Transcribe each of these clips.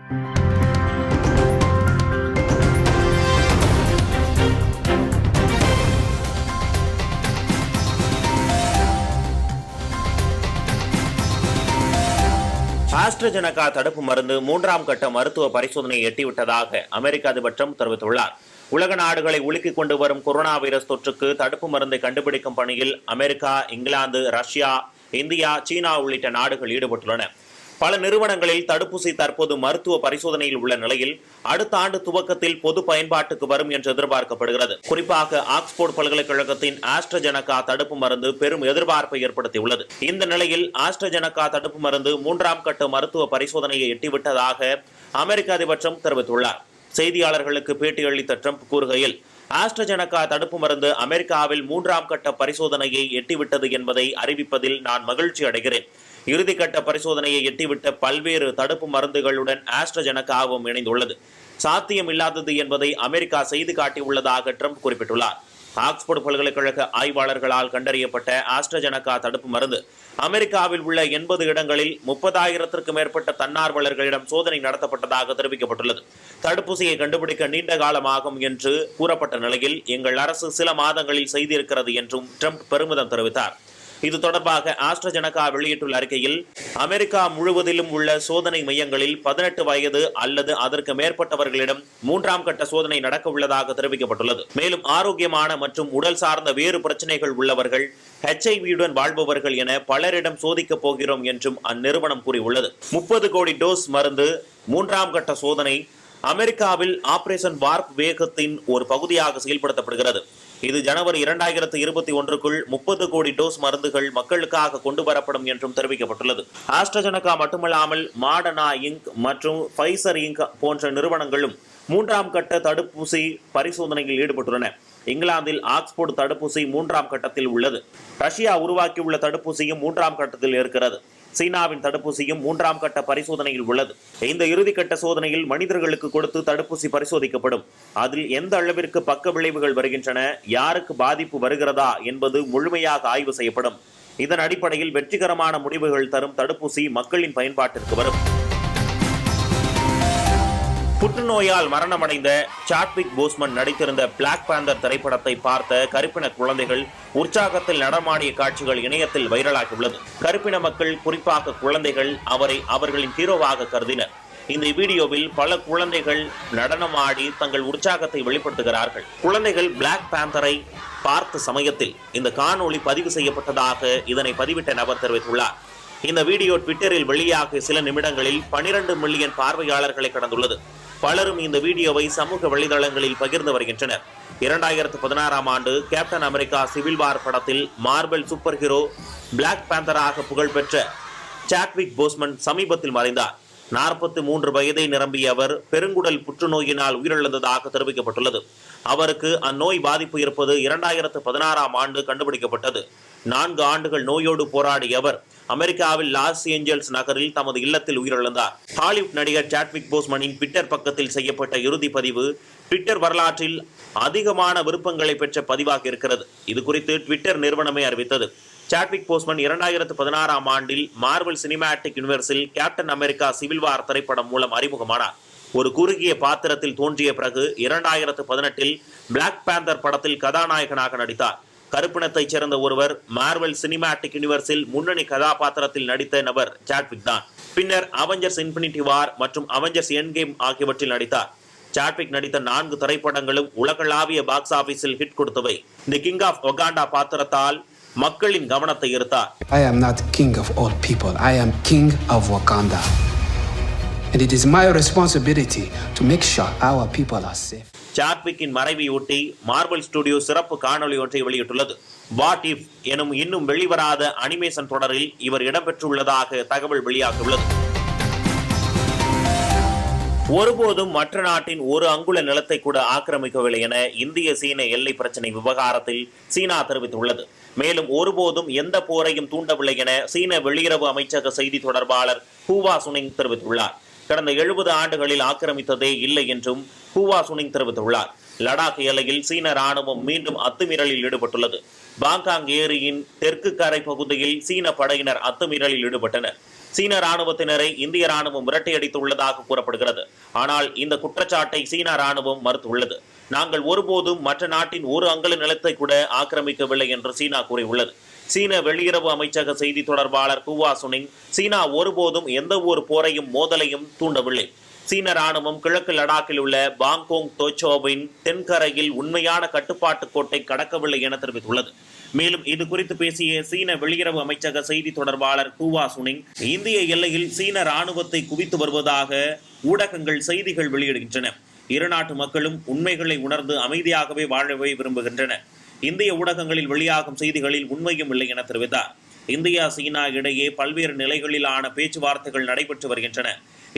ஆஸ்ட்ரஜெனகா தடுப்பு மருந்து 3ஆம் கட்ட மருத்துவ பரிசோதனையை எட்டிவிட்டதாக அமெரிக்க அதிபர் ட்ரம்ப் தெரிவித்துள்ளார். உலக நாடுகளை உலுக்கிக் கொண்டு வரும் கொரோனா வைரஸ் தொற்றுக்கு தடுப்பு மருந்தை கண்டுபிடிக்கும் பணியில் அமெரிக்கா, இங்கிலாந்து, ரஷ்யா, இந்தியா, சீனா உள்ளிட்ட நாடுகள் ஈடுபட்டுள்ளன. பல நிறுவனங்களில் தடுப்பூசி தற்போது மருத்துவ பரிசோதனையில் உள்ள நிலையில் அடுத்த ஆண்டு துவக்கத்தில் பொது பயன்பாட்டுக்கு வரும் என்று எதிர்பார்க்கப்படுகிறது. குறிப்பாக ஆக்ஸ்போர்ட் பல்கலைக்கழகத்தின் ஆஸ்ட்ரஜெனகா தடுப்பு மருந்து பெரும் எதிர்பார்ப்பை ஏற்படுத்தியுள்ளது. இந்த நிலையில் ஆஸ்ட்ரஜெனகா தடுப்பு மருந்து 3ஆம் கட்ட மருத்துவ பரிசோதனையை எட்டிவிட்டதாக அமெரிக்க அதிபர் ட்ரம்ப் தெரிவித்துள்ளார். செய்தியாளர்களுக்கு பேட்டியளித்த ட்ரம்ப் கூறுகையில், ஆஸ்ட்ரஜெனகா தடுப்பு மருந்து அமெரிக்காவில் 3ஆம் கட்ட பரிசோதனையை எட்டிவிட்டது என்பதை அறிவிப்பதில் நான் மகிழ்ச்சி அடைகிறேன். இறுதிக்கட்ட பரிசோதனையை எட்டிவிட்ட பல்வேறு தடுப்பு மருந்துகளுடன் ஆஸ்ட்ரஜெனகாவும் இணைந்துள்ளது. சாத்தியம் இல்லாதது என்பதை அமெரிக்கா செய்து காட்டியுள்ளதாக ட்ரம்ப் குறிப்பிட்டுள்ளார். ஆக்ஸ்போர்ட் பல்கலைக்கழக ஆய்வாளர்களால் கண்டறியப்பட்ட ஆஸ்ட்ரஜெனகா தடுப்பு மருந்து அமெரிக்காவில் உள்ள 80 இடங்களில் 30,000க்கும் மேற்பட்ட தன்னார்வலர்களிடம் சோதனை நடத்தப்பட்டதாக தெரிவிக்கப்பட்டுள்ளது. தடுப்பூசியை கண்டுபிடிக்க நீண்ட காலமாகும் என்று கூறப்பட்ட நிலையில் எங்கள் அரசு சில மாதங்களில் செய்திருக்கிறது என்றும் ட்ரம்ப் பெருமிதம் தெரிவித்தார். இது தொடர்பாக ஆஸ்ட்ரஜெனகா வெளியிட்டுள்ள அறிக்கையில், அமெரிக்கா முழுவதிலும் உள்ள சோதனை மையங்களில் 18 வயது அல்லது அதற்கு மேற்பட்டவர்களிடம் 3ஆம் கட்ட சோதனை நடக்க உள்ளதாக தெரிவிக்கப்பட்டுள்ளது. மேலும் ஆரோக்கியமான மற்றும் உடல் சார்ந்த வேறு பிரச்சனைகள் உள்ளவர்கள், HIV-யுடன் வாழ்பவர்கள் என பலரிடம் சோதிக்கப் போகிறோம் என்றும் அந்நிறுவனம் கூறியுள்ளது. 30 கோடி டோஸ் மருந்து 3ஆம் கட்ட சோதனை அமெரிக்காவில் ஆபரேஷன் வார்ப் வேகத்தின் ஒரு பகுதியாக செயல்படுத்தப்படுகிறது. இது ஜனவரி 2021க்குள் 30 கோடி டோஸ் மருந்துகள் மக்களுக்காக கொண்டு வரப்படும் என்றும் தெரிவிக்கப்பட்டுள்ளது. ஆஸ்ட்ரஜெனகா மட்டுமல்லாமல் மாடர்னா இங்க் மற்றும் ஃபைசர் இங்க் போன்ற நிறுவனங்களும் 3ஆம் கட்ட தடுப்பூசி பரிசோதனையில் ஈடுபட்டுள்ளன. இங்கிலாந்தில் ஆக்ஸ்போர்ட் தடுப்பூசி 3ஆம் கட்டத்தில் உள்ளது. ரஷ்யா உருவாக்கியுள்ள தடுப்பூசியும் 3ஆம் கட்டத்தில் இருக்கிறது. சீனாவின் தடுப்பூசியும் 3ஆம் கட்ட பரிசோதனையில் உள்ளது. இந்த இறுதிக்கட்ட சோதனையில் மனிதர்களுக்கு கொடுத்து தடுப்பூசி பரிசோதிக்கப்படும். அதில் எந்த அளவிற்கு பக்க விளைவுகள் வருகின்றன, யாருக்கு பாதிப்பு வருகிறதா என்பது முழுமையாக ஆய்வு செய்யப்படும். இதன் அடிப்படையில் வெற்றிகரமான முடிவுகள் தரும் தடுப்பூசி மக்களின் பயன்பாட்டிற்கு வரும். புற்றுநோயால் மரணமடைந்த சாட்விக் போஸ்மன் நடித்திருந்த பிளாக் பேந்தர் திரைப்படத்தை பார்த்த கருப்பின குழந்தைகள் உற்சாகத்தில் நடமாடிய காட்சிகள் இணையத்தில் வைரலாகியுள்ளது. கருப்பின மக்கள், குறிப்பாக குழந்தைகள், அவரை அவர்களின் ஹீரோவாக கருதினர். இந்த வீடியோவில் பல குழந்தைகள் நடனமாடி தங்கள் உற்சாகத்தை வெளிப்படுத்துகிறார்கள். குழந்தைகள் பிளாக் பேந்தரை பார்த்த சமயத்தில் இந்த காணொளி பதிவு செய்யப்பட்டதாக இதனை பதிவிட்ட நபர் தெரிவித்துள்ளார். இந்த வீடியோ ட்விட்டரில் வெளியாக சில நிமிடங்களில் 12 மில்லியன் பார்வையாளர்களை கடந்துள்ளது. பலரும் இந்த வீடியோவை சமூக வலைதளங்களில் பகிர்ந்து வருகின்றனர். 2016ஆம் ஆண்டு கேப்டன் அமெரிக்கா சிவில் வார் படத்தில் மார்வெல் சூப்பர் ஹீரோ பிளாக் பேந்தராக புகழ்பெற்ற சாட்விக் போஸ்மன் சமீபத்தில் மறைந்தார். 43 வயதை நிரம்பிய அவர் பெருங்குடல் புற்றுநோயினால் உயிரிழந்ததாக தெரிவிக்கப்பட்டுள்ளது. அவருக்கு அந்நோய் பாதிப்பு இருப்பது 2016ஆம் ஆண்டு கண்டுபிடிக்கப்பட்டது. 4 ஆண்டுகள் நோயோடு போராடிய அவர் அமெரிக்காவில் லாஸ் ஏஞ்சல்ஸ் நகரில் தமது இல்லத்தில் உயிரிழந்தார். ஹாலிவுட் நடிகர் சாட்விக் போஸ்மனின் ட்விட்டர் பக்கத்தில் செய்யப்பட்ட இறுதி பதிவு ட்விட்டர் வரலாற்றில் அதிகமான விருப்பங்களை பெற்ற பதிவாக இருக்கிறது. இது குறித்து ட்விட்டர் நிறுவனமே அறிவித்தது. சாட்விக் போஸ்மன் 2016ஆம் ஆண்டில் மார்வெல் சினிமேட்டிக் யூனிவர்ஸில் கேப்டன் அமெரிக்கா சிவில் வார் திரைப்படம் மூலம் அறிமுகமானார். ஒரு குறுகிய பாத்திரத்தில் தோன்றிய பிறகு 2018இல் பிளாக் பேந்தர் படத்தில் கதாநாயகனாக நடித்தார். கருப்பினத்தைச் சேர்ந்த ஒருவர் மார்வெல் சினிமேட்டிக் யூனிவர்ஸில் முன்னணி கதாபாத்திரத்தில் நடித்த நபர் சாட்விக் தான். பின்னர் அவெஞ்சர்ஸ் இன்ஃபினிட்டி வார் மற்றும் அவெஞ்சர்ஸ் எண்ட் கேம் ஆகியவற்றில் நடித்தார். சாட்விக் நடித்த 4 திரைப்படங்களும் உலகளாவிய பாக்ஸ் ஆபீஸில் ஹிட் கொடுத்தவை. தி கிங் ஆஃப் ஒகாண்டா பாத்திரத்தால் மக்களின் கவனத்தை ஈர்த்தார். I am not king of all people. I am king of Wakanda. And it is my responsibility to make sure our people are safe. சாட்விக்கின் மறைவையொட்டி மார்வெல் ஸ்டுடியோ சிறப்பு காணொளி ஒன்றை வெளியிட்டுள்ளது. வாட் இஃப் எனும் இன்னும் வெளிவராத அனிமேஷன் தொடரில் இவர் இடம்பெற்றுள்ளதாக தகவல் வெளியாகியுள்ளது. ஒருபோதும் மற்ற நாட்டின் ஒரு அங்குல நிலத்தை கூட ஆக்கிரமிக்கவில்லை என இந்திய சீன எல்லை பிரச்சினை விவகாரத்தில் சீனா தெரிவித்துள்ளது. மேலும் ஒருபோதும் எந்த போரையும் தூண்டவில்லை என சீன வெளியுறவு அமைச்சக செய்தி தொடர்பாளர் ஹூவா சுனிங் தெரிவித்துள்ளார். கடந்த 70 ஆண்டுகளில் ஆக்கிரமித்ததே இல்லை என்றும் ஹூவா சுனிங் தெரிவித்துள்ளார். லடாக் எல்லையில் சீன ராணுவம் மீண்டும் அத்துமீறலில் ஈடுபட்டுள்ளது. பாங்காங் ஏரியின் தெற்கு கரை பகுதியில் சீன படையினர் அத்துமீறலில் ஈடுபட்டனர். சீன ராணுவத்தினரை இந்திய ராணுவம் விரட்டியடித்துள்ளதாக கூறப்படுகிறது. ஆனால் இந்த குற்றச்சாட்டை சீன ராணுவம் மறுத்துள்ளது. நாங்கள் ஒருபோதும் மற்ற நாட்டின் ஒரு அங்குல நிலத்தை கூட ஆக்கிரமிக்கவில்லை என்று சீனா கூறியுள்ளது. சீன வெளியுறவு அமைச்சக செய்தி தொடர்பாளர் ஹுவா சுனிங், சீனா ஒருபோதும் எந்த ஒரு போரையும் மோதலையும் தூண்டவில்லை. சீன ராணுவம் கிழக்கு லடாக்கில் உள்ள பாங்கோங் தோச்சோவின் தென்கரையில் உண்மையான கட்டுப்பாட்டு கோட்டை கடக்கவில்லை என தெரிவித்துள்ளது. மேலும் இது குறித்து பேசிய சீன வெளியுறவு அமைச்சக செய்தி தொடர்பாளர் ஹுவா சுனிங், இந்திய எல்லையில் சீன ராணுவத்தை குவித்து வருவதாக ஊடகங்கள் செய்திகள் வெளியிடுகின்றன. இரு நாட்டு மக்களும் உண்மைகளை உணர்ந்து அமைதியாகவே வாழவே விரும்புகின்றனர். இந்திய ஊடகங்களில் வெளியாகும் செய்திகளில் உண்மையும் இல்லை என தெரிவித்தார். இந்தியா சீனா இடையே பல்வேறு நிலைகளிலான பேச்சுவார்த்தைகள் நடைபெற்று வருகின்றன.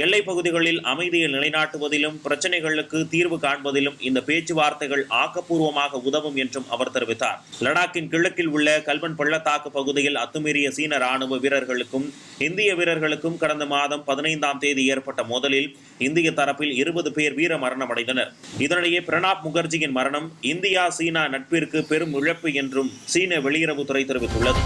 எல்லைப் பகுதிகளில் அமைதியை நிலைநாட்டுவதிலும் பிரச்சனைகளுக்கு தீர்வு காண்பதிலும் இந்த பேச்சுவார்த்தைகள் ஆக்கப்பூர்வமாக உதவும் என்றும் அவர் தெரிவித்தார். லடாக்கின் கிழக்கில் உள்ள கல்வன் பள்ளத்தாக்கு பகுதியில் அத்துமீறிய சீன ராணுவ வீரர்களுக்கும் இந்திய வீரர்களுக்கும் கடந்த மாதம் 15ஆம் தேதி ஏற்பட்ட மோதலில் இந்திய தரப்பில் 20 பேர் வீர மரணம் அடைந்தனர். இதனிடையே பிரணாப் முகர்ஜியின் மரணம் இந்தியா சீனா நட்பிற்கு பெரும் இழப்பு என்றும் சீன வெளியுறவுத்துறை தெரிவித்துள்ளது.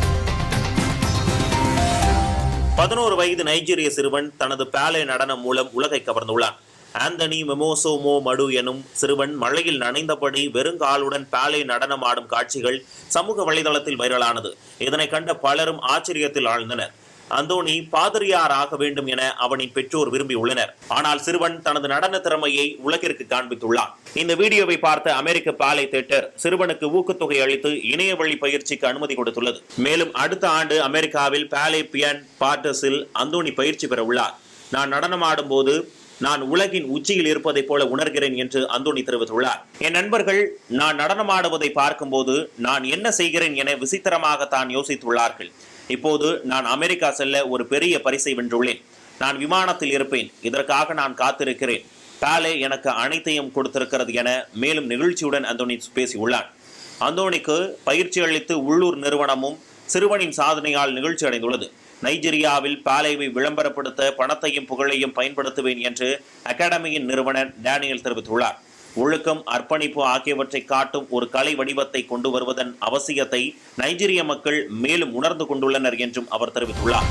11 வயது நைஜீரிய சிறுவன் தனது பாலே நடனம் மூலம் உலகை கவர்ந்துள்ளார். ஆந்தனி மெமோசோமோ மடு எனும் சிறுவன் மழையில் நனைந்தபடி வெறுங்காலுடன் பாலே நடனம் ஆடும் காட்சிகள் சமூக வலைதளத்தில் வைரலானது. இதனை கண்ட பலரும் ஆச்சரியத்தில் ஆழ்ந்தனர். அந்தோனி பாதிரியார் ஆக வேண்டும் என அவனின் பெற்றோர் விரும்பியுள்ளனர். ஆனால் சிறுவன் தனது நடன திறமையை உலகிற்கு காண்பித்துள்ளார். இந்த வீடியோவை பார்த்த அமெரிக்க பாலே தியேட்டர் சிறுவனுக்கு ஊக்கத்தொகை அளித்து இணைய வழி பயிற்சிக்கு அனுமதி கொடுத்துள்ளது. மேலும் அடுத்த ஆண்டு அமெரிக்காவில் பாலே பியான் பார்ட்டஸில் அந்தோனி பயிற்சி பெற உள்ளார். நான் நடனமாடும் போது நான் உலகின் உச்சியில் இருப்பதை போல உணர்கிறேன் என்று அந்தோனி தெரிவித்துள்ளார். என் நண்பர்கள் நான் நடனமாடுவதை பார்க்கும்போது நான் என்ன செய்கிறேன் என விசித்திரமாக தான் யோசித்துள்ளார்கள். இப்போது நான் அமெரிக்கா செல்ல ஒரு பெரிய பரிசை வென்றுள்ளேன். நான் விமானத்தில் இருப்பேன். இதற்காக நான் காத்திருக்கிறேன். பாலே எனக்கு அனைத்தையும் கொடுத்திருக்கிறது என மேலும் நிகழ்ச்சியுடன் அந்தோனி பேசியுள்ளார். அந்தோனிக்கு பயிற்சி அளித்து உள்ளூர் நிறுவனமும் சிறுவனின் சாதனையால் நிகழ்ச்சி அடைந்துள்ளது. நைஜீரியாவில் பாலேவை விளம்பரப்படுத்த பணத்தையும் புகழையும் பயன்படுத்துவேன் என்று அகாடமியின் நிறுவனர் டேனியல் தெரிவித்துள்ளார். ஒழுக்கம், அர்ப்பணிப்பு ஆகியவற்றை காட்டும் ஒரு கலை வடிவத்தை கொண்டு வருவதன் அவசியத்தை நைஜீரிய மக்கள் மேலும் உணர்ந்து கொண்டுள்ளனர் என்றும் அவர் தெரிவித்துள்ளார்.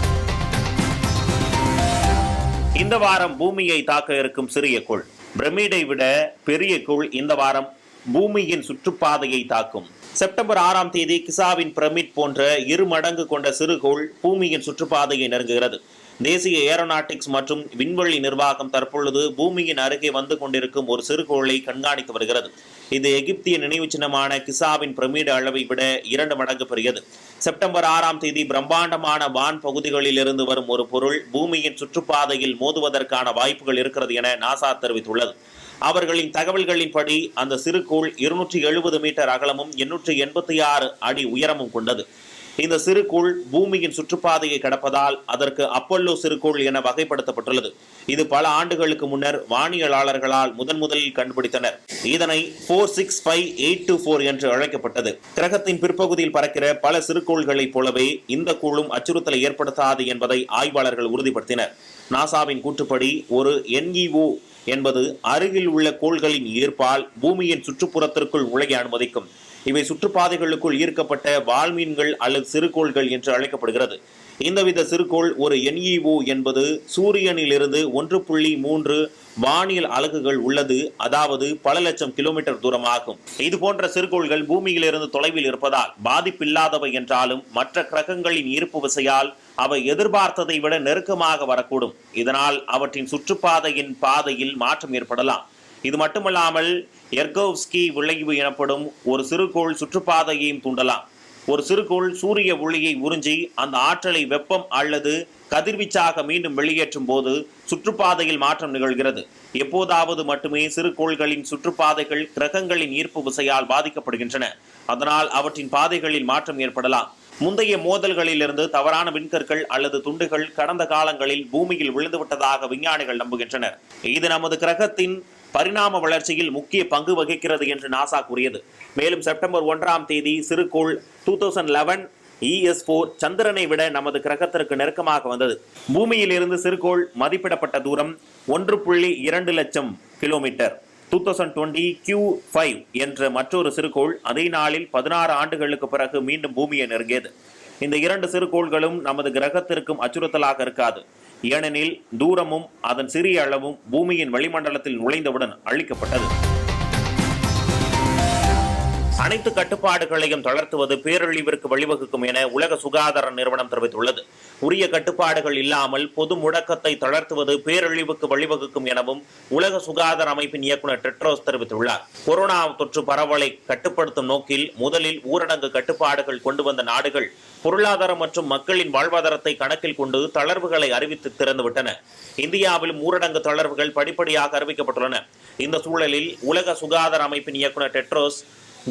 இந்த வாரம் பூமியை தாக்க இருக்கும் சிறிய கோள். பிரமிடை விட பெரிய கோள் இந்த வாரம் பூமியின் சுற்றுப்பாதையை தாக்கும். செப்டம்பர் 6ஆம் தேதி கிசாவின் பிரமிட் போன்ற 2 மடங்கு கொண்ட சிறுகோள் பூமியின் சுற்றுப்பாதையை நெருங்குகிறது. தேசிய ஏரோநாட்டிக்ஸ் மற்றும் விண்வெளி நிர்வாகம் தற்பொழுது பூமியின் அருகே வந்து கொண்டிருக்கும் ஒரு சிறுகோளை கண்காணித்து வருகிறது. இது எகிப்திய நினைவு சின்னமான கிசாவின் பிரமிடு அளவை விட 2 மடங்கு பெரியது. செப்டம்பர் 6ஆம் தேதி பிரம்மாண்டமான வான் பகுதிகளில் இருந்து வரும் ஒரு பொருள் பூமியின் சுற்றுப்பாதையில் மோதுவதற்கான வாய்ப்புகள் இருக்கிறது என நாசா தெரிவித்துள்ளது. அவர்களின் தகவல்களின்படி அந்த சிறுகோள் 270 மீட்டர் அகலமும் 886 அடி உயரமும் கொண்டது. இந்த சிறுகோள் பூமியின் சுற்றுப்பாதையை கடப்பதால் அதற்கு அப்பல்லோ சிறுகோள் என வகைப்படுத்தப்பட்டுள்ளது. இது பல ஆண்டுகளுக்கு முன்னர் வானியலாளர்களால் முதலில் கண்டுபிடித்தனர். இதனை 465824 என்று அழைக்கப்பட்டது. கிரகத்தின் பிற்பகுதியில் பறக்கிற பல சிறுகோள்களைப் போலவே இந்த கோளும் அச்சுறுத்தலை ஏற்படுத்தாது என்பதை ஆய்வாளர்கள் உறுதிப்படுத்தினர். நாசாவின் கூற்றுப்படி ஒரு NEO என்பது அருகில் உள்ள கோள்களின் ஈர்ப்பால் பூமியின் சுற்றுப்புறத்திற்குள் நுழைய அனுமதிக்கும். இவை சுற்றுப்பாதைகளுக்குள் ஈர்க்கப்பட்ட வால்மீன்கள் அல்லது சிறுகோள்கள் என்று அழைக்கப்படுகிறது. இந்தவித சிறுகோள் ஒரு NEO என்பது சூரியனில் இருந்து 1.3 வானியல் அலகுகள் உள்ளது, அதாவது பல லட்சம் கிலோமீட்டர் தூரமாகும். இது போன்ற சிறுகோள்கள் பூமியிலிருந்து தொலைவில் இருப்பதால் பாதிப்பில்லாதவை என்றாலும் மற்ற கிரகங்களின் ஈர்ப்பு விசையால் அவை எதிர்பார்த்ததை விட நெருக்கமாக வரக்கூடும். இதனால் அவற்றின் சுற்றுப்பாதையின் பாதையில் மாற்றம் ஏற்படலாம். இது மட்டுமல்லாமல் எர்கோவ்ஸ்கி விளைவு எனப்படும் ஒரு சிறுகோள் சுற்றுப்பாதையையும் தூண்டலாம். ஒரு சிறுகோள் சூரிய ஒளியை உறிஞ்சி அந்த ஆற்றலை வெப்பம் அல்லது கதிர்வீச்சாக மீண்டும் வெளியேற்றும் போது சுற்றுப்பாதையில் மாற்றம் நிகழ்கிறது. எப்போதாவது மட்டுமே சிறுகோள்களின் சுற்றுப்பாதைகள் கிரகங்களின் ஈர்ப்பு விசையால் பாதிக்கப்படுகின்றன. அதனால் அவற்றின் பாதைகளில் மாற்றம் ஏற்படலாம். முந்தைய மோதல்களிலிருந்து தவறான விண்கற்கள் அல்லது துண்டுகள் கடந்த காலங்களில் பூமியில் விழுந்துவிட்டதாக விஞ்ஞானிகள் நம்புகின்றனர். இது நமது கிரகத்தின் பரிணாம வளர்ச்சியில் முக்கிய பங்கு வகிக்கிறது என்று நாசா கூறியது. மேலும் செப்டம்பர் 1ஆம் தேதி சிறுகோள் 2011 ES4 சந்திரனை விட நமது கிரகத்திற்கு நெருக்கமாக வந்தது. பூமியில் இருந்து சிறுகோள் மதிப்பிடப்பட்ட தூரம் 1.2 லட்சம் கிலோமீட்டர். 2020 Q5 என்ற மற்றொரு சிறுகோள் அதே நாளில் 16 ஆண்டுகளுக்கு பிறகு மீண்டும் பூமியை நெருங்கியது. இந்த 2 சிறுகோள்களும் நமது கிரகத்திற்கும் அச்சுறுத்தலாக இருக்காது. ஏனெனில் தூரமும் அதன் சிறிய அளவும் பூமியின் வளிமண்டலத்தில் நுழைந்தவுடன் அழிக்கப்பட்டது. அனைத்து கட்டுப்பாடுகளையும் தளர்த்துவது பேரழிவிற்கு வழிவகுக்கும் என உலக சுகாதார நிறுவனம் தெரிவித்துள்ளது. உரிய கட்டுப்பாடுகள் இல்லாமல் பொது முடக்கத்தை தளர்த்துவது பேரழிவுக்கு வழிவகுக்கும் எனவும் உலக சுகாதார அமைப்பின் இயக்குநர் டெட்ரோஸ் தெரிவித்துள்ளார். கொரோனா தொற்று பரவலை கட்டுப்படுத்தும் நோக்கில் முதலில் ஊரடங்கு கட்டுப்பாடுகள் கொண்டு வந்த நாடுகள் பொருளாதாரம் மற்றும் மக்களின் வாழ்வாதாரத்தை கணக்கில் கொண்டு தளர்வுகளை அறிவித்து திறந்துவிட்டன. இந்தியாவிலும் ஊரடங்கு தளர்வுகள் படிப்படியாக அறிவிக்கப்பட்டுள்ளன. இந்த சூழலில் உலக சுகாதார அமைப்பின் இயக்குநர் டெட்ரோஸ்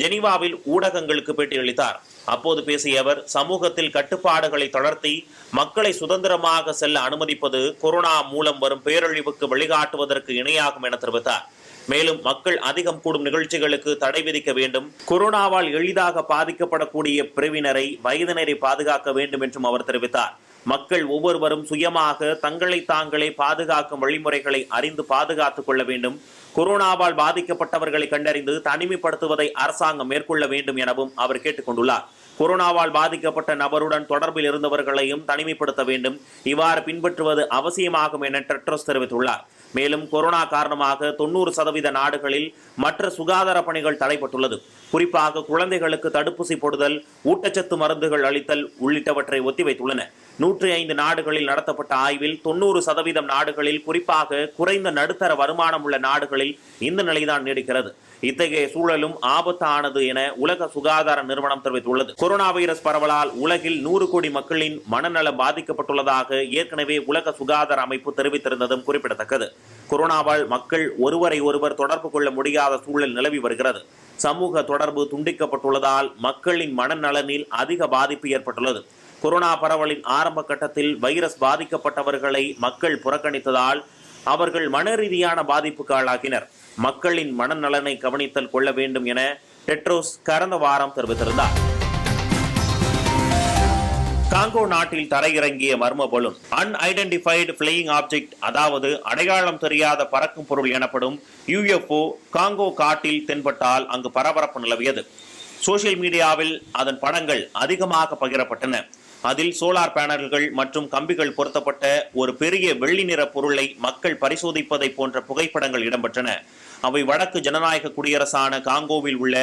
ஜெனீவாவில் ஊடகங்களுக்கு பேட்டியளித்தார். அப்போது பேசிய அவர், சமூகத்தில் கட்டுப்பாடுகளை தளர்த்தி மக்களை சுதந்திரமாக செல்ல அனுமதிப்பது கொரோனா மூலம் வரும் பேரழிவுக்கு வழிகாட்டுவதற்கு இணையாகும் என தெரிவித்தார். மேலும் மக்கள் அதிகம் கூடும் நிகழ்ச்சிகளுக்கு தடை விதிக்க வேண்டும், கொரோனாவால் எளிதாக பாதிக்கப்படக்கூடிய பிரிவினரை, வயதினரை பாதுகாக்க வேண்டும் என்றும் அவர் தெரிவித்தார். மக்கள் ஒவ்வொருவரும் சுயமாக தங்களை தாங்களே பாதுகாக்கும் வழிமுறைகளை அறிந்து பாதுகாத்துக் கொள்ள வேண்டும். கொரோனாவால் பாதிக்கப்பட்டவர்களை கண்டறிந்து தனிமைப்படுத்துவதை அரசாங்கம் மேற்கொள்ள வேண்டும் எனவும் அவர் கேட்டுக் கொண்டுள்ளார். கொரோனாவால் பாதிக்கப்பட்ட நபருடன் தொடர்பில் இருந்தவர்களையும் தனிமைப்படுத்த வேண்டும். இவ்வாறு பின்பற்றுவது அவசியமாகும் என டெட்ரோஸ் தெரிவித்துள்ளார். மேலும் கொரோனா காரணமாக 90% நாடுகளில் மற்ற சுகாதார பணிகள் தடைப்பட்டுள்ளது. குறிப்பாக குழந்தைகளுக்கு தடுப்பூசி போடுதல், ஊட்டச்சத்து மருந்துகள் அளித்தல் உள்ளிட்டவற்றை ஒத்திவைத்துள்ளன. 105 நாடுகளில் நடத்தப்பட்ட ஆய்வில் 90% நாடுகளில், குறிப்பாக குறைந்த நடுத்தர வருமானம் உள்ள நாடுகளில் இந்த நிலைதான் நீடிக்கிறது. இத்தகைய சூழலும் ஆபத்தானது என உலக சுகாதார நிறுவனம் தெரிவித்துள்ளது. கொரோனா வைரஸ் பரவலால் உலகில் 100 கோடி மக்களின் மனநலம் பாதிக்கப்பட்டுள்ளதாக ஏற்கனவே உலக சுகாதார அமைப்பு தெரிவித்திருந்ததும் குறிப்பிடத்தக்கது. கொரோனாவால் மக்கள் ஒருவரை ஒருவர் தொடர்பு கொள்ள முடியாத சூழல் நிலவி வருகிறது. சமூக தொடர்பு துண்டிக்கப்பட்டுள்ளதால் மக்களின் மனநலனில் அதிக பாதிப்பு ஏற்பட்டுள்ளது. கொரோனா பரவலின் ஆரம்ப கட்டத்தில் வைரஸ் பாதிக்கப்பட்டவர்களை மக்கள் புறக்கணித்ததால் அவர்கள் மன ரீதியான பாதிப்புக்கு ஆளாகினர். மக்களின் மனநலனை கவனித்தல் கொள்ள வேண்டும் என டெட்ரோஸ் கடந்த வாரம் தெரிவித்திருந்தார். காங்கோ நாட்டில் தரையிறங்கிய மர்ம பலூன், அன்ஐடென்டிஃபைடு ஃபிளையிங் ஆப்ஜெக்ட், அதாவது அடையாளம் தெரியாத பறக்கும் பொருள் எனப்படும் UFO காங்கோ காட்டில் தென்பட்டால் அங்கு பரபரப்பு நிலவியது. சோசியல் மீடியாவில் அதன் படங்கள் அதிகமாக பகிரப்பட்டன. அதில் சோலார் பேனல்கள் மற்றும் கம்பிகள் பொருத்தப்பட்ட ஒரு பெரிய வெள்ளி நிற பொருளை மக்கள் பரிசோதிப்பதை போன்ற புகைப்படங்கள் இடம்பெற்றன. அவை வடக்கு ஜனநாயக குடியரசான காங்கோவில் உள்ள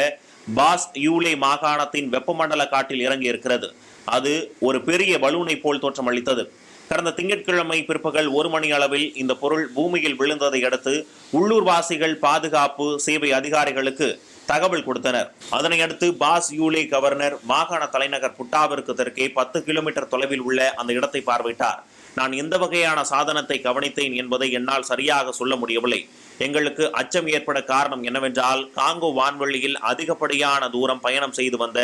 பாஸ் யூலே மாகாணத்தின் வெப்பமண்டல காட்டில் இறங்கி இருக்கிறது. அது ஒரு பெரிய பலூனை போல் தோற்றமளித்தது. கடந்த திங்கட்கிழமை பிற்பகல் 1 மணி அளவில் இந்த பொருள் பூமியில் விழுந்ததை அடுத்து உள்ளூர்வாசிகள் பாதுகாப்பு சேவை அதிகாரிகளுக்கு தகவல் கொடுத்தனர். அதனையடுத்து பாஸ் யூலே கவர்னர் மாகாண தலைநகர் புட்டாவிற்கு தெற்கே 10 கிலோமீட்டர் தொலைவில் உள்ள அந்த இடத்தை பார்வையிட்டார். நான் எந்த வகையான சாதனத்தை கவனித்தேன் என்பதை என்னால் சரியாக சொல்ல முடியவில்லை. எங்களுக்கு அச்சம் ஏற்பட காரணம் என்னவென்றால், காங்கோ வான்வெளியில் அதிகப்படியான தூரம் பயணம் செய்து வந்த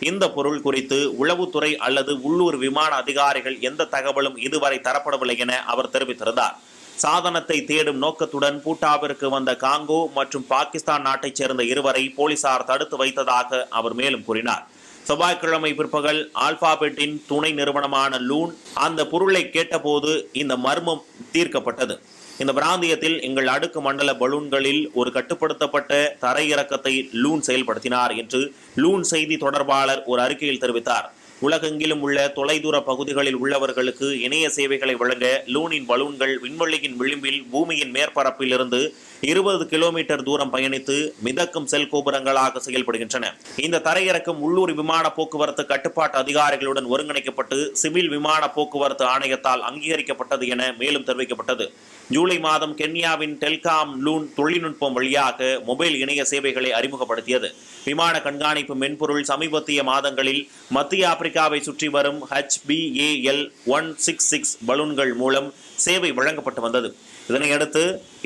இந்த பொருள் குறித்து உளவுத்துறை அல்லது உள்ளூர் விமான அதிகாரிகள் எந்த தகவலும் இதுவரை தரப்படவில்லை என அவர் தெரிவித்திருந்தார். சாதனத்தை தேடும் நோக்கத்துடன் பூட்டாவிற்கு வந்த காங்கோ மற்றும் பாகிஸ்தான் நாட்டைச் சேர்ந்த இருவரை போலீசார் தடுத்து வைத்ததாக அவர் மேலும் கூறினார். செவ்வாய்க்கிழமை பிற்பகல் ஆல்பாபெட்டின் துணை நிறுவனமான லூன் அந்த பொருளை கேட்டபோது இந்த மர்மம் தீர்க்கப்பட்டது. இந்த பிராந்தியத்தில் எங்கள் அடுக்கு மண்டல பலூன்களில் ஒரு கட்டுப்படுத்தப்பட்ட தரையிறக்கத்தை லூன் செயல்படுத்தினார் என்று லூன் செய்தி தொடர்பாளர் ஒரு அறிக்கையில் தெரிவித்தார். உலகெங்கிலும் உள்ள தொலைதூர பகுதிகளில் உள்ளவர்களுக்கு இணைய சேவைகளை வழங்க லூனின் பலூன்கள் விண்வெளியின் விளிம்பில் பூமியின் மேற்பரப்பில் இருந்து 20 கிலோமீட்டர் தூரம் பயணித்து மிதக்கும் செல் கோபுரங்களாக செயல்படுகின்றன. இந்த தரையிறக்கம் உள்ளூர் விமான போக்குவரத்து கட்டுப்பாட்டு அதிகாரிகளுடன் ஒருங்கிணைக்கப்பட்டு சிவில் விமான போக்குவரத்து ஆணையத்தால் அங்கீகரிக்கப்பட்டது என மேலும் தெரிவிக்கப்பட்டது. ஜூலை மாதம் கென்யாவின் டெல்காம் லூன் தொழில்நுட்பம் வழியாக மொபைல் இணைய சேவைகளை அறிமுகப்படுத்தியது. விமான கண்காணிப்பு மென்பொருள் சமீபத்திய மாதங்களில் மத்திய ஆப்பிரிக்காவை சுற்றி வரும் HBAL 166 பலூன்கள் மூலம் சேவை வழங்கப்பட்டு வந்தது. இதனையடுத்து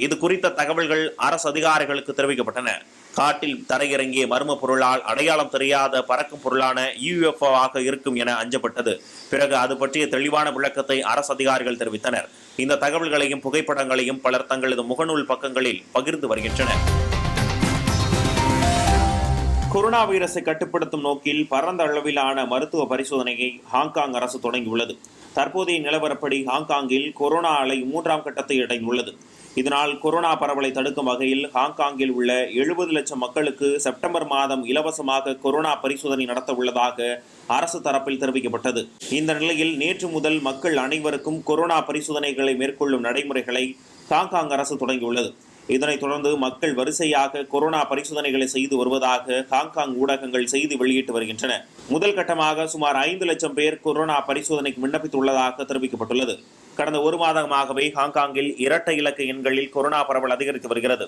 இது குறித்த தகவல்கள் அரசு அதிகாரிகளுக்கு தெரிவிக்கப்பட்டன. காட்டில் தரையிறங்கிய மர்ம பொருளால் அடையாளம் தெரியாத பறக்கும் பொருளான UFO ஆக இருக்கும் என அஞ்சப்பட்டது. பிறகு அது பற்றிய தெளிவான விளக்கத்தை அரசு அதிகாரிகள் தெரிவித்தனர். இந்த தகவல்களையும் புகைப்படங்களையும் பலர் தங்களது முகநூல் பக்கங்களில் பகிர்ந்து வருகின்றனர். கொரோனா வைரஸை கட்டுப்படுத்தும் நோக்கில் பரந்த அளவிலான மருத்துவ பரிசோதனையை ஹாங்காங் அரசு தொடங்கியுள்ளது. தற்போதைய நிலவரப்படி ஹாங்காங்கில் கொரோனா அலை 3ஆம் கட்டத்தை அடைந்துள்ளது. இதனால் கொரோனா பரவலை தடுக்கும் வகையில் ஹாங்காங்கில் உள்ள 70 லட்சம் மக்களுக்கு செப்டம்பர் மாதம் இலவசமாக கொரோனா பரிசோதனை நடத்த உள்ளதாக அரசு தரப்பில் தெரிவிக்கப்பட்டது. இந்த நிலையில் நேற்று முதல் மக்கள் அனைவருக்கும் கொரோனா பரிசோதனைகளை மேற்கொள்ளும் நடைமுறைகளை ஹாங்காங் அரசு தொடங்கியுள்ளது. இதனைத் தொடர்ந்து மக்கள் வரிசையாக கொரோனா பரிசோதனைகளை செய்து வருவதாக ஹாங்காங் ஊடகங்கள் செய்தி வெளியிட்டு வருகின்றன. முதல் கட்டமாக சுமார் 5 லட்சம் பேர் கொரோனா பரிசோதனைக்கு விண்ணப்பித்துள்ளதாக தெரிவிக்கப்பட்டுள்ளது. கடந்த ஒரு மாதமாகவே ஹாங்காங்கில் இரட்டை இலக்க எண்களில் கொரோனா பரவல் அதிகரித்து வருகிறது.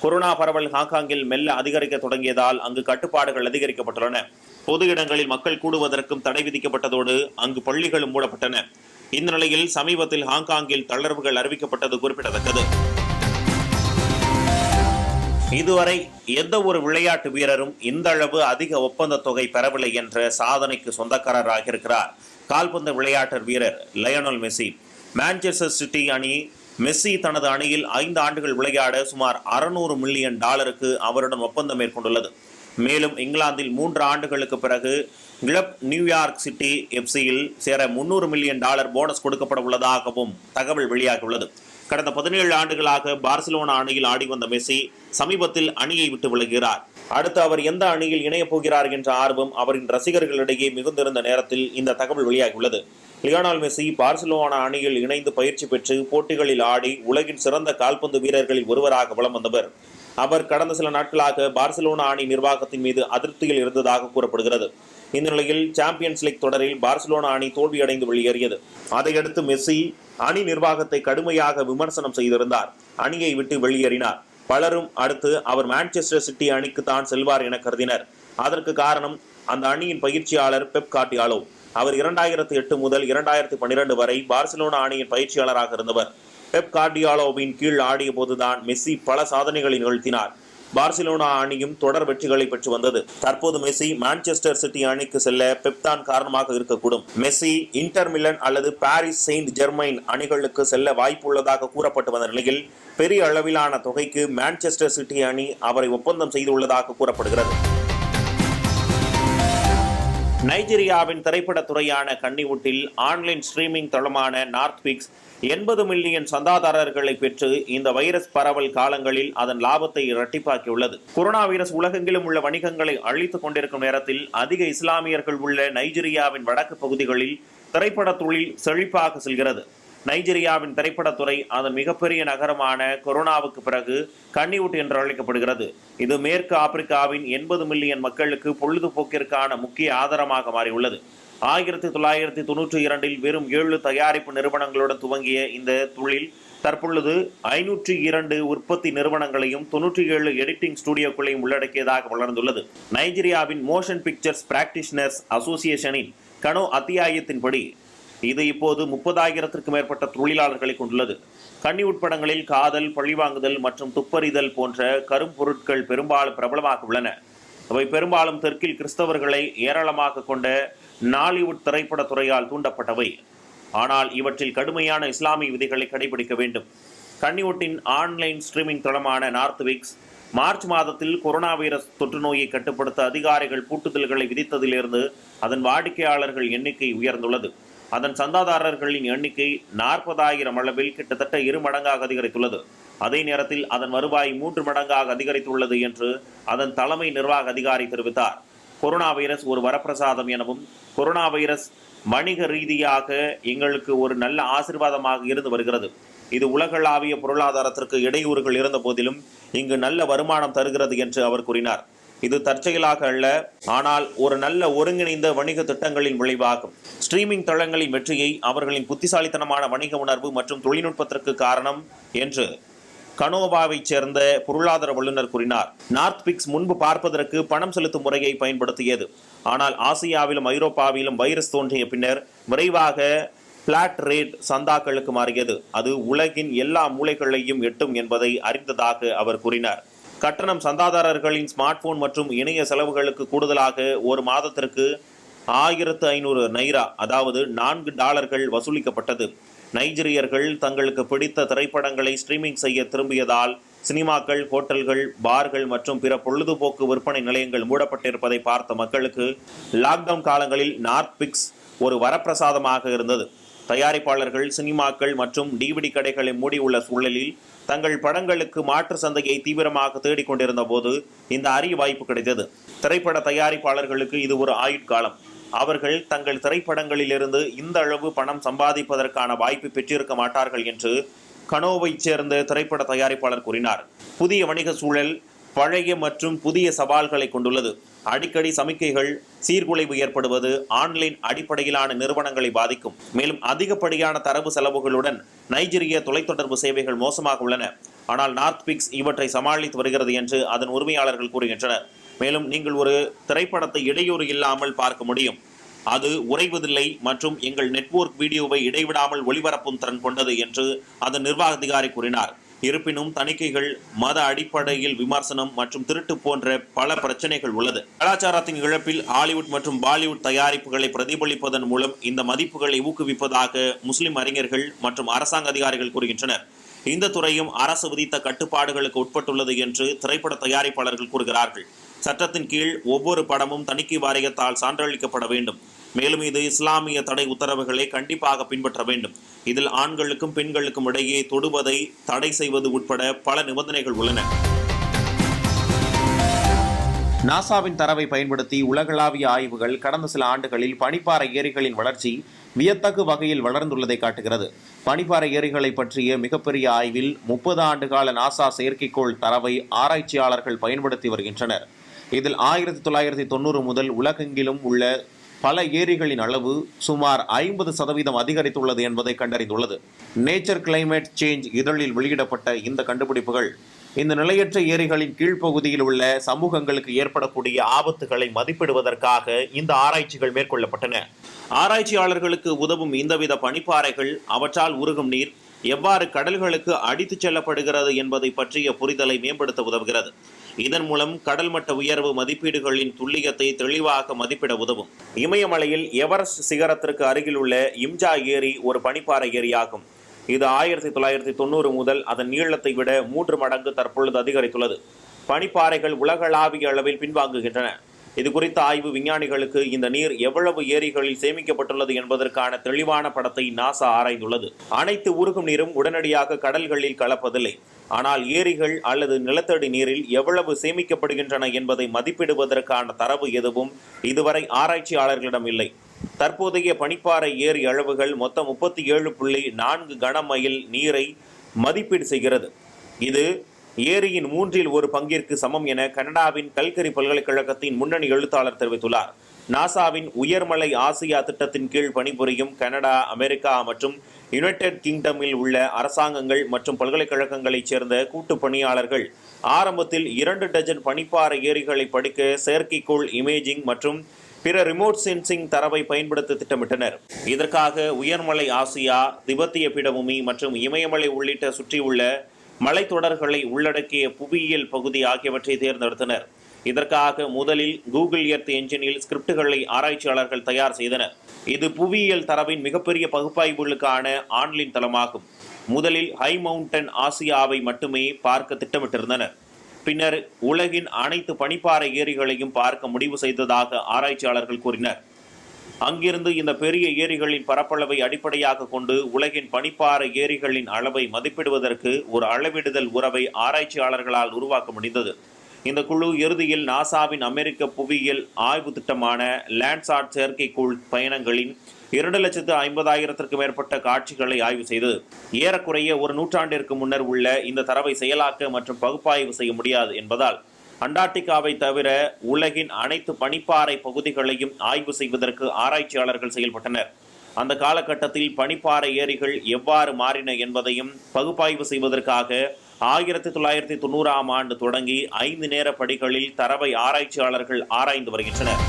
கொரோனா பரவல் ஹாங்காங்கில் மெல்ல அதிகரிக்க தொடங்கியதால் அங்கு கட்டுப்பாடுகள் அதிகரிக்கப்பட்டுள்ளன. பொது இடங்களில் மக்கள் கூடுவதற்கும் தடை விதிக்கப்பட்டதோடு அங்கு பள்ளிகளும் மூடப்பட்டன. இந்த நிலையில் சமீபத்தில் ஹாங்காங்கில் தளர்வுகள் அறிவிக்கப்பட்டது குறிப்பிடத்தக்கது. இதுவரை எந்த ஒரு விளையாட்டு வீரரும் இந்த அளவு அதிக ஒப்பந்த தொகை பெறவில்லை என்ற சாதனைக்கு சொந்தக்காரராக இருக்கிறார் கால்பந்து விளையாட்டு வீரர் லயோனல் மெஸ்ஸி. மான்செஸ்டர் சிட்டி அணி மெஸ்ஸி தனது அணியில் 5 ஆண்டுகள் விளையாட சுமார் $600 மில்லியன் அவருடன் ஒப்பந்தம் மேற்கொண்டுள்ளது. மேலும் இங்கிலாந்தில் 3 ஆண்டுகளுக்கு பிறகு கிளப் நியூயார்க் சிட்டி எஃப்சியில் சேர $300 மில்லியன் போனஸ் கொடுக்கப்பட உள்ளதாகவும் தகவல் வெளியாகியுள்ளது. கடந்த 17 ஆண்டுகளாக பார்சிலோனா அணியில் ஆடி வந்த மெஸ்ஸி சமீபத்தில் அணியை விட்டு விலகுகிறார். அடுத்து அவர் எந்த அணியில் இணையப் போகிறார் என்ற ஆர்வம் அவரின் ரசிகர்களிடையே மிகுந்திருந்த நேரத்தில் இந்த தகவல் வெளியாகியுள்ளது. லியோனல் மெஸ்ஸி பார்சிலோனா அணியில் இணைந்து பயிற்சி பெற்று போட்டிகளில் ஆடி உலகின் சிறந்த கால்பந்து வீரர்களில் ஒருவராக வலம் வந்தவர். அவர் கடந்த சில நாட்களாக பார்சிலோனா அணி நிர்வாகத்தின் மீது அதிருப்தியில் இருந்ததாக கூறப்படுகிறது. இந்த நிலையில் சாம்பியன்ஸ் லீக் தொடரில் பார்சிலோனா அணி தோல்வியடைந்து வெளியேறியது. அதையடுத்து மெஸ்ஸி அணி நிர்வாகத்தை கடுமையாக விமர்சனம் செய்திருந்தார். அணியை விட்டு வெளியேறினார். பலரும் அடுத்து அவர் மான்செஸ்டர் சிட்டி அணிக்கு தான் செல்வார் என கருதினர். அதற்கு காரணம் அந்த அணியின் பயிற்சியாளர் பெப் கார்டியாலோ. அவர் 2008 முதல் 2012 வரை பார்சிலோனா அணியின் பயிற்சியாளராக இருந்தவர். பெப் கார்டியாலோவின் கீழ் ஆடிய போதுதான் மெஸ்ஸி பல சாதனைகளை நிகழ்த்தினார். பார்சிலோனா அணியும் தொடர் வெற்றிகளை பெற்று வந்தது. தற்போது மெஸ்ஸி மான்செஸ்டர் சிட்டி அணிக்கு செல்ல பெப் தான் காரணமாக இருக்கக்கூடும். மெஸ்ஸி இன்டர் மிலன் அல்லது பாரிஸ் செயின்ட் ஜெர்மைன் அணிகளுக்கு செல்ல வாய்ப்பு உள்ளதாக கூறப்பட்டு வந்த நிலையில் பெரிய அளவிலான தொகைக்கு மான்செஸ்டர் சிட்டி அணி அவரை ஒப்பந்தம் செய்துள்ளதாக கூறப்படுகிறது. நைஜீரியாவின் திரைப்படத்துறையான கன்னிவுட்டில் ஆன்லைன் ஸ்ட்ரீமிங் தளமான நார்த்விக்ஸ் 80 மில்லியன் சந்தாதாரர்களை பெற்று இந்த வைரஸ் பரவல் காலங்களில் அதன் லாபத்தை இரட்டிப்பாக்கியுள்ளது. கொரோனா வைரஸ் உலகெங்கிலும் உள்ள வணிகங்களை அழித்துக் கொண்டிருக்கும் நேரத்தில் அதிக இஸ்லாமியர்கள் உள்ள நைஜீரியாவின் வடக்கு பகுதிகளில் திரைப்பட தொழில் செழிப்பாக செல்கிறது. நைஜீரியாவின் திரைப்படத்துறை அதன் மிகப்பெரிய நகரமான கொரோனாவுக்கு பிறகு கன்னிவுட் என்று அழைக்கப்படுகிறது. இது மேற்கு ஆப்பிரிக்காவின் 80 மில்லியன் மக்களுக்கு பொழுதுபோக்கிற்கான முக்கிய ஆதாரமாக மாறியுள்ளது. 1992 வெறும் 7 தயாரிப்பு நிறுவனங்களுடன் துவங்கிய இந்த தொழில் தற்பொழுது 502 உற்பத்தி நிறுவனங்களையும் 97 எடிட்டிங் ஸ்டுடியோக்களையும் உள்ளடக்கியதாக வளர்ந்துள்ளது. நைஜீரியாவின் மோஷன் பிக்சர்ஸ் பிராக்டிஷனர்ஸ் அசோசியேஷனின் கனோ அத்தியாயத்தின்படி இது இப்போது 30,000க்கும் மேற்பட்ட தொழிலாளர்களை கொண்டுள்ளது. கன்னிவுட் படங்களில் காதல், பழிவாங்குதல் மற்றும் துப்பறிதல் போன்ற கரும்பொருட்கள் பெரும்பாலும் பிரபலமாக உள்ளன. அவை பெரும்பாலும் தெற்கில் கிறிஸ்தவர்களை ஏராளமாக கொண்ட நாலிவுட் திரைப்பட துறையால் தூண்டப்பட்டவை. ஆனால் இவற்றில் கடுமையான இஸ்லாமிய விதிகளை கடைபிடிக்க வேண்டும். கன்னிவுட்டின் ஆன்லைன் ஸ்ட்ரீமிங் தளமான நார்த்விக்ஸ் மார்ச் மாதத்தில் கொரோனா வைரஸ் தொற்று நோயை கட்டுப்படுத்த அதிகாரிகள் பூட்டுதல்களை விதித்ததிலிருந்து அதன் வாடிக்கையாளர்கள் எண்ணிக்கை உயர்ந்துள்ளது. அதன் சந்தாதாரர்களின் எண்ணிக்கை 40,000 அளவில் கிட்டத்தட்ட 2 மடங்காக அதிகரித்துள்ளது. அதே நேரத்தில் அதன் வருவாய் 3 மடங்காக அதிகரித்துள்ளது என்று அதன் தலைமை நிர்வாக அதிகாரி தெரிவித்தார். கொரோனா வைரஸ் ஒரு வரப்பிரசாதம் எனவும் கொரோனா வைரஸ் வணிக ரீதியாக எங்களுக்கு ஒரு நல்ல ஆசீர்வாதமாக இருந்து வருகிறது. இது உலகளாவிய பொருளாதாரத்திற்கு இடையூறுகள் இருந்த போதிலும் இங்கு நல்ல வருமானம் தருகிறது என்று அவர் கூறினார். இது தற்செயலாக அல்ல, ஆனால் ஒரு நல்ல ஒருங்கிணைந்த வணிக திட்டங்களின் விளைவாகும். ஸ்ட்ரீமிங் தளங்களின் வெற்றியை அவர்களின் புத்திசாலித்தனமான வணிக உணர்வு மற்றும் தொழில்நுட்பத்திற்கு காரணம் என்று கனோவாவைச் சேர்ந்த பொருளாதார வல்லுநர் கூறினார். நார்த்விக்ஸ் முன்பு பார்ப்பதற்கு பணம் செலுத்தும் முறையை பயன்படுத்தியது. ஆனால் ஆசியாவிலும் ஐரோப்பாவிலும் வைரஸ் தோன்றிய பின்னர் விரைவாக பிளாட் ரேட் சந்தாக்களுக்கு மாறியது. அது உலகின் எல்லா மூலைகளையும் எட்டும் என்பதை அறிந்ததாக அவர் கூறினார். கட்டணம் சந்தாதாரர்களின் ஸ்மார்ட் போன் மற்றும் இணைய செலவுகளுக்கு கூடுதலாக ஒரு மாதத்திற்கு 1500 நைரா, அதாவது $4 வசூலிக்கப்பட்டது. நைஜீரியர்கள் தங்களுக்கு பிடித்த திரைப்படங்களை ஸ்ட்ரீமிங் செய்ய திரும்பியதால் சினிமாக்கள், ஹோட்டல்கள், பார்கள் மற்றும் பிற பொழுதுபோக்கு விற்பனை நிலையங்கள் மூடப்பட்டிருப்பதை பார்த்த மக்களுக்கு லாக்டவுன் காலங்களில் நார்த்விக்ஸ் ஒரு வரப்பிரசாதமாக இருந்தது. தயாரிப்பாளர்கள் சினிமாக்கள் மற்றும் டிவிடி கடைகளை மூடியுள்ள சூழலில் தங்கள் படங்களுக்கு மாற்று சந்தையை தீவிரமாக தேடிக்கொண்டிருந்த போது இந்த அரிய வாய்ப்பு கிடைத்தது. திரைப்பட தயாரிப்பாளர்களுக்கு இது ஒரு ஆயுட்காலம். அவர்கள் தங்கள் திரைப்படங்களிலிருந்து இந்த அளவு பணம் சம்பாதிப்பதற்கான வாய்ப்பு பெற்றிருக்க மாட்டார்கள் என்று கனோவைச் சேர்ந்த திரைப்பட தயாரிப்பாளர் கூறினார். புதிய வணிக சூழல் பழைய மற்றும் புதிய சவால்களை கொண்டுள்ளது. அடிக்கடி சமிக்கைகள் சீர்குலைவு ஏற்படுவது ஆன்லைன் அடிப்படையிலான நிறுவனங்களை பாதிக்கும். மேலும் அதிகப்படியான தரவு செலவுகளுடன் நைஜீரிய தொலைத்தொடர்பு சேவைகள் மோசமாக உள்ளன. ஆனால் நார்த்பிக்ஸ் இவற்றை சமாளித்து வருகிறது என்று அதன் உரிமையாளர்கள் கூறுகின்றனர். மேலும் நீங்கள் ஒரு திரைப்படத்தை இடையூறு இல்லாமல் பார்க்க முடியும். அது உறைவதில்லை மற்றும் எங்கள் நெட்வொர்க் வீடியோவை இடைவிடாமல் ஒளிபரப்பும் திறன் கொண்டது என்று அதன் நிர்வாக அதிகாரி கூறினார். இருப்பினும் தணிக்கைகள், மத அடிப்படையில் விமர்சனம் மற்றும் திருட்டு போன்ற பல பிரச்சனைகள் உள்ளது. கலாச்சாரத்தின் இழப்பில் ஹாலிவுட் மற்றும் பாலிவுட் தயாரிப்புகளை பிரதிபலிப்பதன் மூலம் இந்த மதிப்புகளை ஊக்குவிப்பதாக முஸ்லிம் அறிஞர்கள் மற்றும் அரசாங்க அதிகாரிகள் கூறுகின்றனர். இந்த துறையும் அரசு விதித்த கட்டுப்பாடுகளுக்கு உட்பட்டுள்ளது என்று திரைப்பட தயாரிப்பாளர்கள் கூறுகிறார்கள். சட்டத்தின் கீழ் ஒவ்வொரு படமும் தணிக்கை வாரியத்தால் சான்றளிக்கப்பட வேண்டும். மேலும் இது இஸ்லாமிய தடை உத்தரவுகளை கண்டிப்பாக பின்பற்ற வேண்டும். இதில் ஆண்களுக்கும் பெண்களுக்கும் இடையே தொடுவதை தடை செய்வது உட்பட பல நிபந்தனைகள் உள்ளன. நாசாவின் தரவை பயன்படுத்தி உலகளாவிய ஆய்வுகள் கடந்த சில ஆண்டுகளில் பனிப்பாறை ஏரிகளின் வளர்ச்சி வியத்தகு வகையில் வளர்ந்துள்ளதை காட்டுகிறது. பனிப்பாறை ஏரிகளை பற்றிய மிகப்பெரிய ஆய்வில் 30 ஆண்டுகால நாசா செயற்கைக்கோள் தரவை ஆராய்ச்சியாளர்கள் பயன்படுத்தி வருகின்றனர். இதில் 1990 முதல் உலகெங்கிலும் உள்ள பல ஏரிகளின் அளவு சுமார் 50% அதிகரித்துள்ளது என்பதை கண்டறிந்துள்ளது. நேச்சர் கிளைமேட் சேஞ்ச் இதழில் வெளியிடப்பட்ட இந்த கண்டுபிடிப்புகள் இந்த நிலையற்ற ஏரிகளின் கீழ்ப்பகுதியில் உள்ள சமூகங்களுக்கு ஏற்படக்கூடிய ஆபத்துகளை மதிப்பிடுவதற்காக இந்த ஆராய்ச்சிகள் மேற்கொள்ளப்பட்டன. ஆராய்ச்சியாளர்களுக்கு உதவும் இந்தவித பனிப்பாறைகள் அவற்றால் உருகும் நீர் எவ்வாறு கடல்களுக்கு அடித்துச் செல்லப்படுகிறது என்பதை பற்றிய புரிதலை மேம்படுத்த உதவுகிறது. இதன் மூலம் கடல் மட்ட உயர்வு மதிப்பீடுகளின் துல்லியத்தை தெளிவாக மதிப்பிட உதவும். இமயமலையில் எவரெஸ்ட் சிகரத்திற்கு அருகில் உள்ள இம்ஜா ஏரி ஒரு பனிப்பாறை ஏரியாகும். இது 1990 முதல் அதன் நீளத்தை விட 3 மடங்கு தற்பொழுது அதிகரித்துள்ளது. பனிப்பாறைகள் உலகளாவிய அளவில் பின்வாங்குகின்றன. இது குறித்த ஆய்வு விஞ்ஞானிகளுக்கு இந்த நீர் எவ்வளவு ஏரிகளில் சேமிக்கப்பட்டுள்ளது என்பதற்கான தெளிவான படத்தை நாசா ஆராய்ந்துள்ளது. அனைத்து உருகும் நீரும் உடனடியாக கடல்களில் கலப்பதில்லை. ஆனால் ஏரிகள் அல்லது நிலத்தடி நீரில் எவ்வளவு சேமிக்கப்படுகின்றன என்பதை மதிப்பிடுவதற்கான தரவு எதுவும் இதுவரை ஆராய்ச்சியாளர்களிடம் இல்லை. தற்போதைய பனிப்பாறை ஏரி அளவுகள் மொத்தம் 37.4 கனமைல் நீரை மதிப்பீடு செய்கிறது. இது ஏரியின் 1/3 பங்கிற்கு சமம் என கனடாவின் கல்கரி பல்கலைக்கழகத்தின் முன்னணி எழுத்தாளர் தெரிவித்துள்ளார். நாசாவின் உயர்மலை ஆசியா திட்டத்தின் கீழ் பணிபுரியும் கனடா, அமெரிக்கா மற்றும் யுனைடெட் கிங்டமில் உள்ள அரசாங்கங்கள் மற்றும் பல்கலைக்கழகங்களைச் சேர்ந்த கூட்டு பணியாளர்கள் ஆரம்பத்தில் 2 டஜன் பனிப்பாறை ஏரிகளை படிக்க செயற்கைக்கோள் இமேஜிங் மற்றும் பிற ரிமோட் சென்சிங் தரவை பயன்படுத்த திட்டமிட்டனர். இதற்காக உயர்மலை ஆசியா, திபெத்திய பீடபூமி மற்றும் இமயமலை உள்ளிட்ட சுற்றியுள்ள மலைத்தொடர்களை உள்ளடக்கிய புவியியல் பகுதி ஆகியவற்றை தேர்ந்தெடுத்தனர். இதற்காக முதலில் கூகுள் எர்த் என்ஜினில் ஸ்கிரிப்டுகளை ஆராய்ச்சியாளர்கள் தயார் செய்தனர். இது புவியியல் தரவின் மிகப்பெரிய பகுப்பாய்வுகளுக்கான ஆன்லைன் தளமாகும். முதலில் ஹை மவுண்டன் ஆசியாவை மட்டுமே பார்க்க திட்டமிட்டிருந்தனர். பின்னர் உலகின் அனைத்து பனிப்பாறை ஏரிகளையும் பார்க்க முடிவு செய்ததாக ஆராய்ச்சியாளர்கள் கூறினர். அங்கிருந்து இந்த பெரிய ஏரிகளின் பரப்பளவை அடிப்படையாக கொண்டு உலகின் பனிப்பாறை ஏரிகளின் அளவை மதிப்பிடுவதற்கு ஒரு அளவிடுதல் உறவை ஆராய்ச்சியாளர்களால் உருவாக்க முடிந்தது. இந்த குழு இறுதியில் நாசாவின் அமெரிக்க புவியியல் ஆய்வு திட்டமான லேண்ட்சாட் செயற்கைக்கோள் பயணங்களின் 2,50,000 மேற்பட்ட காட்சிகளை ஆய்வு செய்தது. ஏறக்குறைய ஒரு நூற்றாண்டிற்கு முன்னர் உள்ள இந்த தரவை செயலாக்க மற்றும் பகுப்பாய்வு செய்ய முடியாது என்பதால் அண்டார்டிகாவை தவிர உலகின் அனைத்து பனிப்பாறை பகுதிகளையும் ஆய்வு செய்வதற்கு ஆராய்ச்சியாளர்கள் செயல்பட்டனர். அந்த காலகட்டத்தில் பனிப்பாறை ஏரிகள் எவ்வாறு மாறின என்பதையும் பகுப்பாய்வு செய்வதற்காக 1990 தொடங்கி 5 நேர படிகளில் தரவை ஆராய்ச்சியாளர்கள் ஆராய்ந்து வருகின்றனர்.